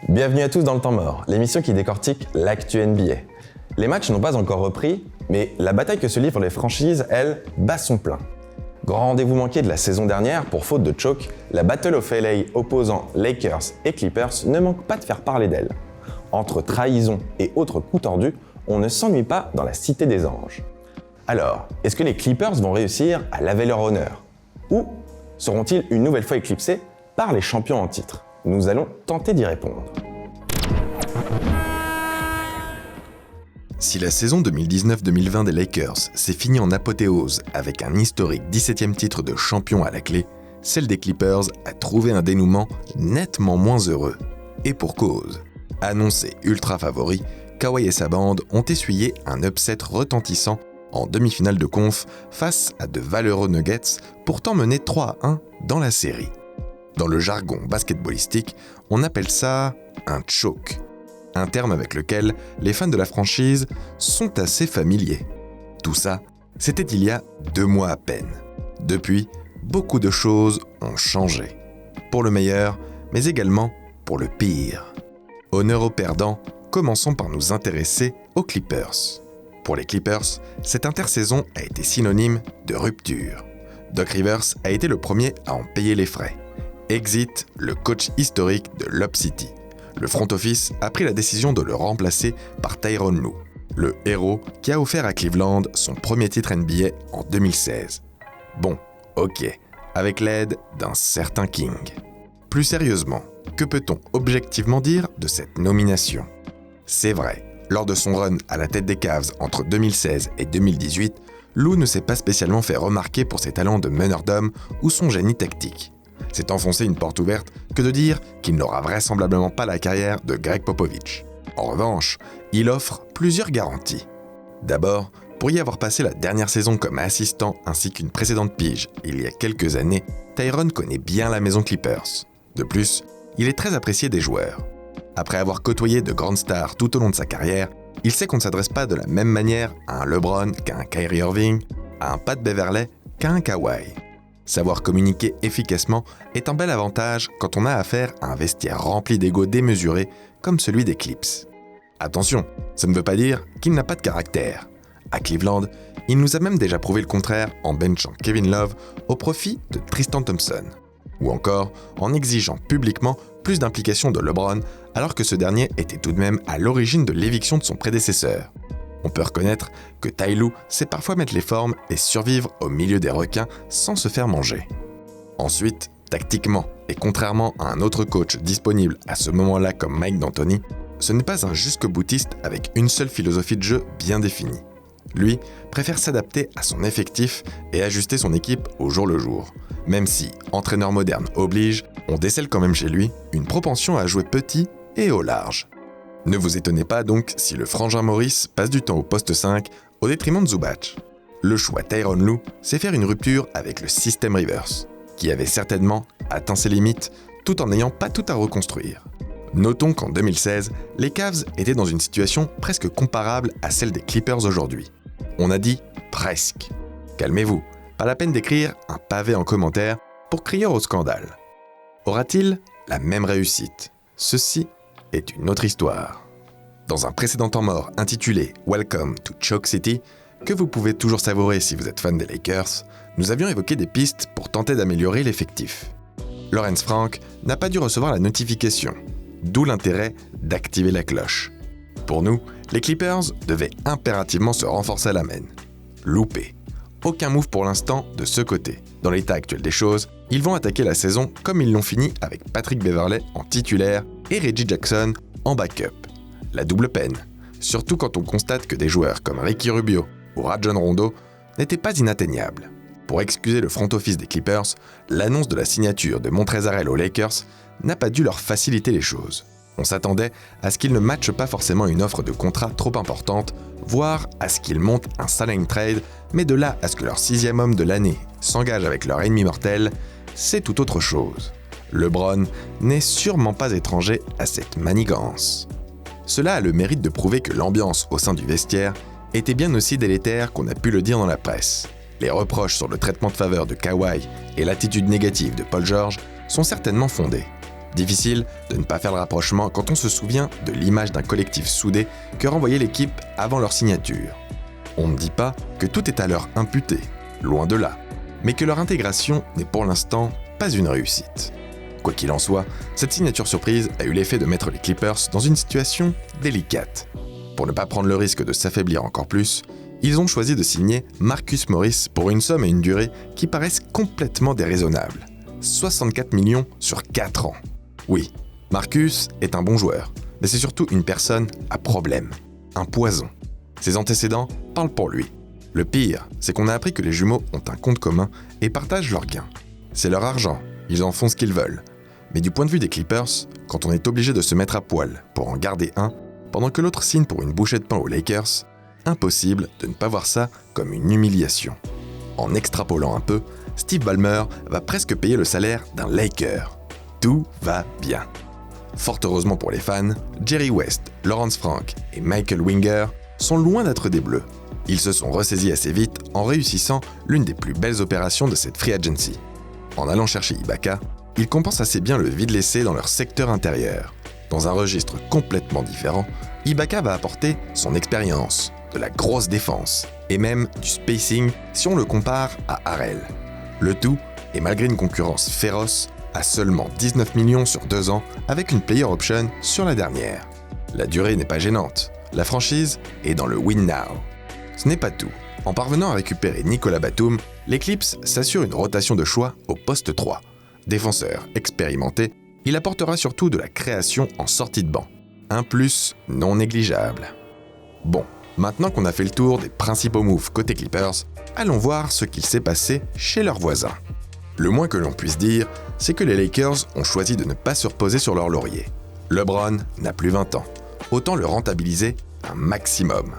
Bienvenue à tous dans le temps mort, l'émission qui décortique l'actu NBA. Les matchs n'ont pas encore repris, mais la bataille que se livrent les franchises, elle, bat son plein. Grand rendez-vous manqué de la saison dernière, pour faute de choke, la Battle of LA opposant Lakers et Clippers ne manque pas de faire parler d'elle. Entre trahison et autres coups tordus, on ne s'ennuie pas dans la cité des anges. Alors, est-ce que les Clippers vont réussir à laver leur honneur ? Ou seront-ils une nouvelle fois éclipsés par les champions en titre ? Nous allons tenter d'y répondre. Si la saison 2019-2020 des Lakers s'est finie en apothéose avec un historique 17e titre de champion à la clé, celle des Clippers a trouvé un dénouement nettement moins heureux. Et pour cause. Annoncés ultra favoris, Kawhi et sa bande ont essuyé un upset retentissant en demi-finale de conf face à de valeureux Nuggets, pourtant menés 3-1 dans la série. Dans le jargon basketballistique, on appelle ça un choke, un terme avec lequel les fans de la franchise sont assez familiers. Tout ça, c'était il y a 2 mois à peine. Depuis, beaucoup de choses ont changé. Pour le meilleur, mais également pour le pire. Honneur aux perdants, commençons par nous intéresser aux Clippers. Pour les Clippers, cette intersaison a été synonyme de rupture. Doc Rivers a été le premier à en payer les frais. Exit le coach historique de Lob City. Le front office a pris la décision de le remplacer par Tyronn Lue, le héros qui a offert à Cleveland son premier titre NBA en 2016. Bon, ok, avec l'aide d'un certain King. Plus sérieusement, que peut-on objectivement dire de cette nomination ? C'est vrai, lors de son run à la tête des Cavs entre 2016 et 2018, Lue ne s'est pas spécialement fait remarquer pour ses talents de meneur d'hommes ou son génie tactique. C'est enfoncer une porte ouverte que de dire qu'il n'aura vraisemblablement pas la carrière de Greg Popovich. En revanche, il offre plusieurs garanties. D'abord, pour y avoir passé la dernière saison comme assistant ainsi qu'une précédente pige il y a quelques années, Tyronn connaît bien la maison Clippers. De plus, il est très apprécié des joueurs. Après avoir côtoyé de grandes stars tout au long de sa carrière, il sait qu'on ne s'adresse pas de la même manière à un LeBron qu'à un Kyrie Irving, à un Pat Beverley qu'à un Kawhi. Savoir communiquer efficacement est un bel avantage quand on a affaire à un vestiaire rempli d'ego démesuré comme celui des Clips. Attention, ça ne veut pas dire qu'il n'a pas de caractère. À Cleveland, il nous a même déjà prouvé le contraire en benchant Kevin Love au profit de Tristan Thompson. Ou encore en exigeant publiquement plus d'implication de LeBron alors que ce dernier était tout de même à l'origine de l'éviction de son prédécesseur. On peut reconnaître que Ty Lue sait parfois mettre les formes et survivre au milieu des requins sans se faire manger. Ensuite, tactiquement, et contrairement à un autre coach disponible à ce moment-là comme Mike D'Antoni, ce n'est pas un jusque-boutiste avec une seule philosophie de jeu bien définie. Lui préfère s'adapter à son effectif et ajuster son équipe au jour le jour. Même si, entraîneur moderne oblige, on décèle quand même chez lui une propension à jouer petit et au large. Ne vous étonnez pas donc si le frangin Maurice passe du temps au poste 5 au détriment de Zubac. Le choix Tyronn Lue, c'est faire une rupture avec le système Rivers, qui avait certainement atteint ses limites tout en n'ayant pas tout à reconstruire. Notons qu'en 2016, les Cavs étaient dans une situation presque comparable à celle des Clippers aujourd'hui. On a dit presque. Calmez-vous, pas la peine d'écrire un pavé en commentaire pour crier au scandale. Aura-t-il la même réussite ? Ceci est une autre histoire. Dans un précédent temps mort intitulé « Welcome to Choke City », que vous pouvez toujours savourer si vous êtes fan des Lakers, nous avions évoqué des pistes pour tenter d'améliorer l'effectif. Lawrence Frank n'a pas dû recevoir la notification, d'où l'intérêt d'activer la cloche. Pour nous, les Clippers devaient impérativement se renforcer à la main. Loupé. Aucun move pour l'instant de ce côté. Dans l'état actuel des choses, ils vont attaquer la saison comme ils l'ont fini avec Patrick Beverley en titulaire et Reggie Jackson en backup. La double peine, surtout quand on constate que des joueurs comme Ricky Rubio ou Rajon Rondo n'étaient pas inatteignables. Pour excuser le front office des Clippers, l'annonce de la signature de Montrezl Harrell aux Lakers n'a pas dû leur faciliter les choses. On s'attendait à ce qu'ils ne matchent pas forcément une offre de contrat trop importante, voire à ce qu'ils montent un signing trade, mais de là à ce que leur 6e homme de l'année s'engage avec leur ennemi mortel, c'est tout autre chose. LeBron n'est sûrement pas étranger à cette manigance. Cela a le mérite de prouver que l'ambiance au sein du vestiaire était bien aussi délétère qu'on a pu le dire dans la presse. Les reproches sur le traitement de faveur de Kawhi et l'attitude négative de Paul George sont certainement fondés. Difficile de ne pas faire le rapprochement quand on se souvient de l'image d'un collectif soudé que renvoyait l'équipe avant leur signature. On ne dit pas que tout est à leur imputé, loin de là, mais que leur intégration n'est pour l'instant pas une réussite. Quoi qu'il en soit, cette signature surprise a eu l'effet de mettre les Clippers dans une situation délicate. Pour ne pas prendre le risque de s'affaiblir encore plus, ils ont choisi de signer Marcus Morris pour une somme et une durée qui paraissent complètement déraisonnables. 64 millions sur 4 ans. Oui, Marcus est un bon joueur, mais c'est surtout une personne à problème, un poison. Ses antécédents parlent pour lui. Le pire, c'est qu'on a appris que les jumeaux ont un compte commun et partagent leurs gains. C'est leur argent, ils en font ce qu'ils veulent. Mais du point de vue des Clippers, quand on est obligé de se mettre à poil pour en garder un, pendant que l'autre signe pour une bouchée de pain aux Lakers, impossible de ne pas voir ça comme une humiliation. En extrapolant un peu, Steve Ballmer va presque payer le salaire d'un Laker. Tout va bien. Fort heureusement pour les fans, Jerry West, Lawrence Frank et Michael Winger sont loin d'être des bleus. Ils se sont ressaisis assez vite en réussissant l'une des plus belles opérations de cette free agency. En allant chercher Ibaka, ils compensent assez bien le vide laissé dans leur secteur intérieur. Dans un registre complètement différent, Ibaka va apporter son expérience, de la grosse défense et même du spacing si on le compare à Harrell. Le tout est malgré une concurrence féroce à seulement 19 millions sur 2 ans avec une player option sur la dernière. La durée n'est pas gênante, la franchise est dans le win now. Ce n'est pas tout. En parvenant à récupérer Nicolas Batum, les Clips s'assurent une rotation de choix au poste 3. Défenseur expérimenté, il apportera surtout de la création en sortie de banc. Un plus non négligeable. Bon, maintenant qu'on a fait le tour des principaux moves côté Clippers, allons voir ce qu'il s'est passé chez leurs voisins. Le moins que l'on puisse dire, c'est que les Lakers ont choisi de ne pas se reposer sur leur laurier. LeBron n'a plus 20 ans, autant le rentabiliser un maximum.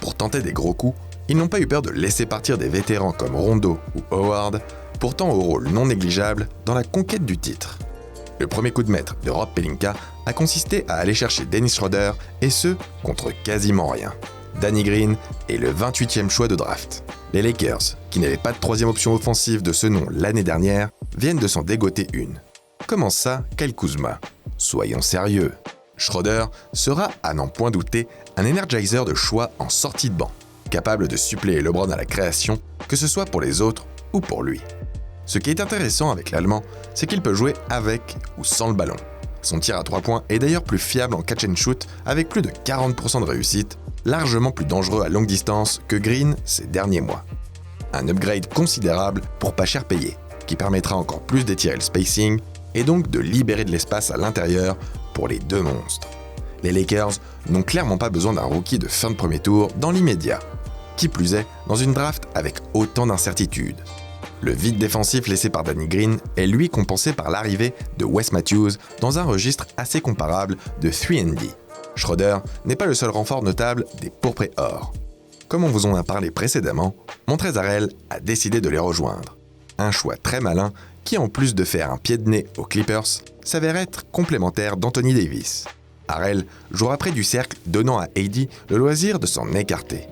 Pour tenter des gros coups, ils n'ont pas eu peur de laisser partir des vétérans comme Rondo ou Howard, pourtant au rôle non négligeable dans la conquête du titre. Le premier coup de maître de Rob Pelinka a consisté à aller chercher Dennis Schroeder, et ce, contre quasiment rien. Danny Green est le 28e choix de draft. Les Lakers, qui n'avaient pas de troisième option offensive de ce nom l'année dernière, viennent de s'en dégoter une. Comment ça, Kyle Kuzma? Soyons sérieux. Schroeder sera, à n'en point douter, un energizer de choix en sortie de banc, capable de suppléer LeBron à la création, que ce soit pour les autres ou pour lui. Ce qui est intéressant avec l'Allemand, c'est qu'il peut jouer avec ou sans le ballon. Son tir à 3 points est d'ailleurs plus fiable en catch and shoot avec plus de 40% de réussite, largement plus dangereux à longue distance que Green ces derniers mois. Un upgrade considérable pour pas cher payé, qui permettra encore plus d'étirer le spacing et donc de libérer de l'espace à l'intérieur pour les deux monstres. Les Lakers n'ont clairement pas besoin d'un rookie de fin de premier tour dans l'immédiat. Qui plus est, dans une draft avec autant d'incertitudes. Le vide défensif laissé par Danny Green est lui compensé par l'arrivée de Wes Matthews dans un registre assez comparable de 3&D. Schroeder n'est pas le seul renfort notable des pourprés or. Comme on vous en a parlé précédemment, Montrezl Harrell a décidé de les rejoindre. Un choix très malin qui, en plus de faire un pied de nez aux Clippers, s'avère être complémentaire d'Anthony Davis. Harrell jouera près du cercle, donnant à AD le loisir de s'en écarter.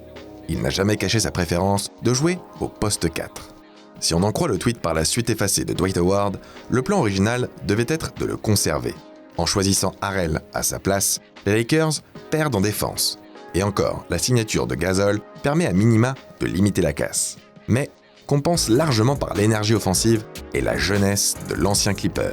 Il n'a jamais caché sa préférence de jouer au poste 4. Si on en croit le tweet par la suite effacé de Dwight Howard, le plan original devait être de le conserver. En choisissant Harrell à sa place, les Lakers perdent en défense. Et encore, la signature de Gasol permet à minima de limiter la casse. Mais compense largement par l'énergie offensive et la jeunesse de l'ancien Clipper.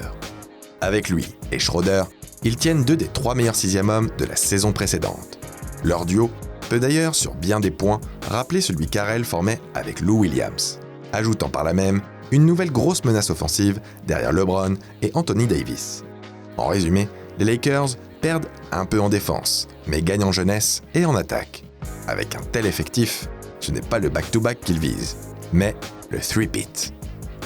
Avec lui et Schroeder, ils tiennent 2 des 3 meilleurs 6e hommes de la saison précédente. Leur duo peut d'ailleurs, sur bien des points, rappeler celui qu'Harrell formait avec Lou Williams, ajoutant par là même une nouvelle grosse menace offensive derrière LeBron et Anthony Davis. En résumé, les Lakers perdent un peu en défense, mais gagnent en jeunesse et en attaque. Avec un tel effectif, ce n'est pas le back-to-back qu'ils visent, mais le three-peat.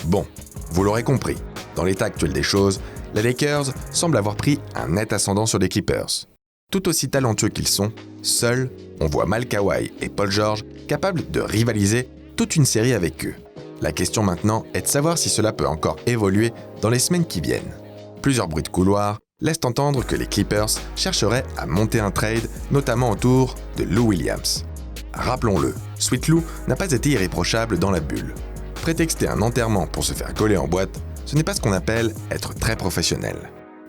Bon, vous l'aurez compris, dans l'état actuel des choses, les Lakers semblent avoir pris un net ascendant sur les Clippers. Tout aussi talentueux qu'ils sont, seuls, on voit mal Kawhi et Paul George capables de rivaliser toute une série avec eux. La question maintenant est de savoir si cela peut encore évoluer dans les semaines qui viennent. Plusieurs bruits de couloir laissent entendre que les Clippers chercheraient à monter un trade, notamment autour de Lou Williams. Rappelons-le, Sweet Lou n'a pas été irréprochable dans la bulle. Prétexter un enterrement pour se faire coller en boîte, ce n'est pas ce qu'on appelle être très professionnel.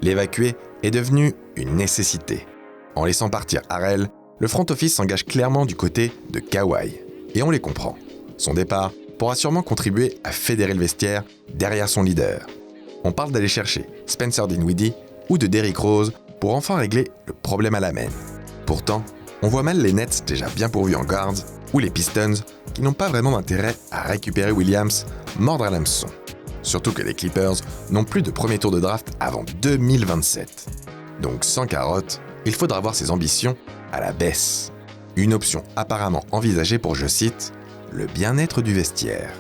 L'évacuer est devenu une nécessité. En laissant partir Harrell, le front office s'engage clairement du côté de Kawhi. Et on les comprend. Son départ pourra sûrement contribuer à fédérer le vestiaire derrière son leader. On parle d'aller chercher Spencer Dinwiddie ou de Derrick Rose pour enfin régler le problème à la main. Pourtant, on voit mal les Nets déjà bien pourvus en guards ou les Pistons qui n'ont pas vraiment d'intérêt à récupérer Williams, mordre à l'hameçon. Surtout que les Clippers n'ont plus de premier tour de draft avant 2027. Donc sans carotte, il faudra voir ses ambitions à la baisse. Une option apparemment envisagée pour, je cite, le bien-être du vestiaire.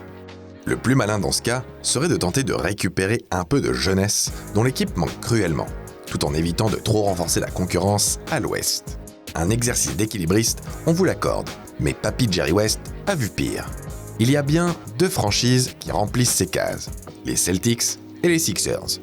Le plus malin dans ce cas serait de tenter de récupérer un peu de jeunesse dont l'équipe manque cruellement, tout en évitant de trop renforcer la concurrence à l'ouest. Un exercice d'équilibriste, on vous l'accorde, mais Papy Jerry West a vu pire. Il y a bien deux franchises qui remplissent ces cases, les Celtics et les Sixers.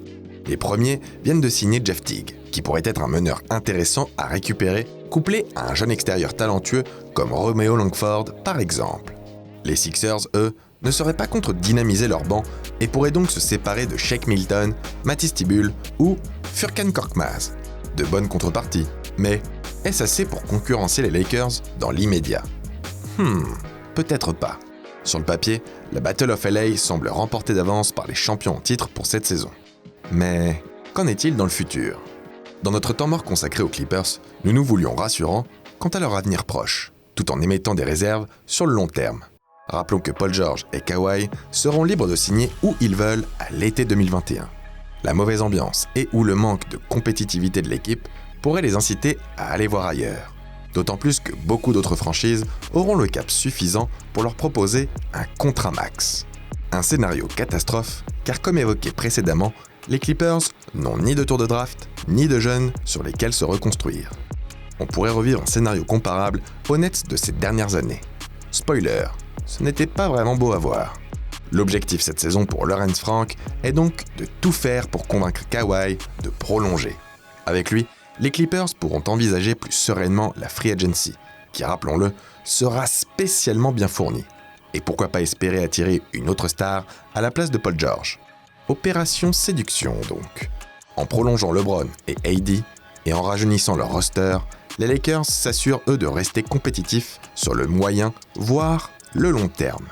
Les premiers viennent de signer Jeff Teague, qui pourrait être un meneur intéressant à récupérer, couplé à un jeune extérieur talentueux comme Romeo Langford par exemple. Les Sixers, eux, ne seraient pas contre dynamiser leur banc et pourraient donc se séparer de Shake Milton, Matisse Thybulle ou Furkan Korkmaz. De bonnes contreparties, mais est-ce assez pour concurrencer les Lakers dans l'immédiat ? Peut-être pas. Sur le papier, la Battle of LA semble remportée d'avance par les champions en titre pour cette saison. Mais qu'en est-il dans le futur ? Dans notre temps mort consacré aux Clippers, nous nous voulions rassurants quant à leur avenir proche, tout en émettant des réserves sur le long terme. Rappelons que Paul George et Kawhi seront libres de signer où ils veulent à l'été 2021. La mauvaise ambiance et ou le manque de compétitivité de l'équipe pourraient les inciter à aller voir ailleurs. D'autant plus que beaucoup d'autres franchises auront le cap suffisant pour leur proposer un contrat max. Un scénario catastrophe, car comme évoqué précédemment, les Clippers n'ont ni de tour de draft, ni de jeunes sur lesquels se reconstruire. On pourrait revivre un scénario comparable aux Nets de ces dernières années. Spoiler, ce n'était pas vraiment beau à voir. L'objectif cette saison pour Lawrence Frank est donc de tout faire pour convaincre Kawhi de prolonger. Avec lui, les Clippers pourront envisager plus sereinement la free agency, qui, rappelons-le, sera spécialement bien fournie. Et pourquoi pas espérer attirer une autre star à la place de Paul George. Opération séduction donc. En prolongeant LeBron et AD et en rajeunissant leur roster, les Lakers s'assurent eux de rester compétitifs sur le moyen, voire le long terme.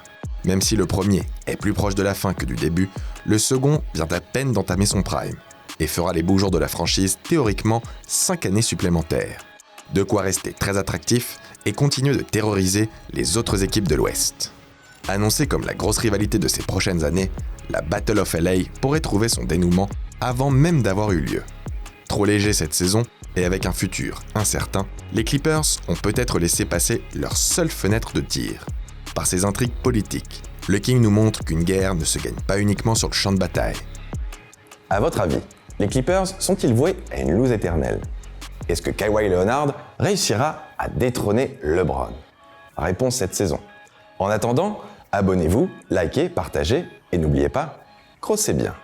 Même si le premier est plus proche de la fin que du début, le second vient à peine d'entamer son prime et fera les beaux jours de la franchise théoriquement 5 années supplémentaires. De quoi rester très attractif et continuer de terroriser les autres équipes de l'Ouest. Annoncée comme la grosse rivalité de ces prochaines années, la Battle of LA pourrait trouver son dénouement avant même d'avoir eu lieu. Trop léger cette saison, et avec un futur incertain, les Clippers ont peut-être laissé passer leur seule fenêtre de tir. Par ces intrigues politiques, le King nous montre qu'une guerre ne se gagne pas uniquement sur le champ de bataille. À votre avis, les Clippers sont-ils voués à une loose éternelle ? Est-ce que Kawhi Leonard réussira à détrôner LeBron ? Réponse cette saison. En attendant, abonnez-vous, likez, partagez et n'oubliez pas, crossez bien.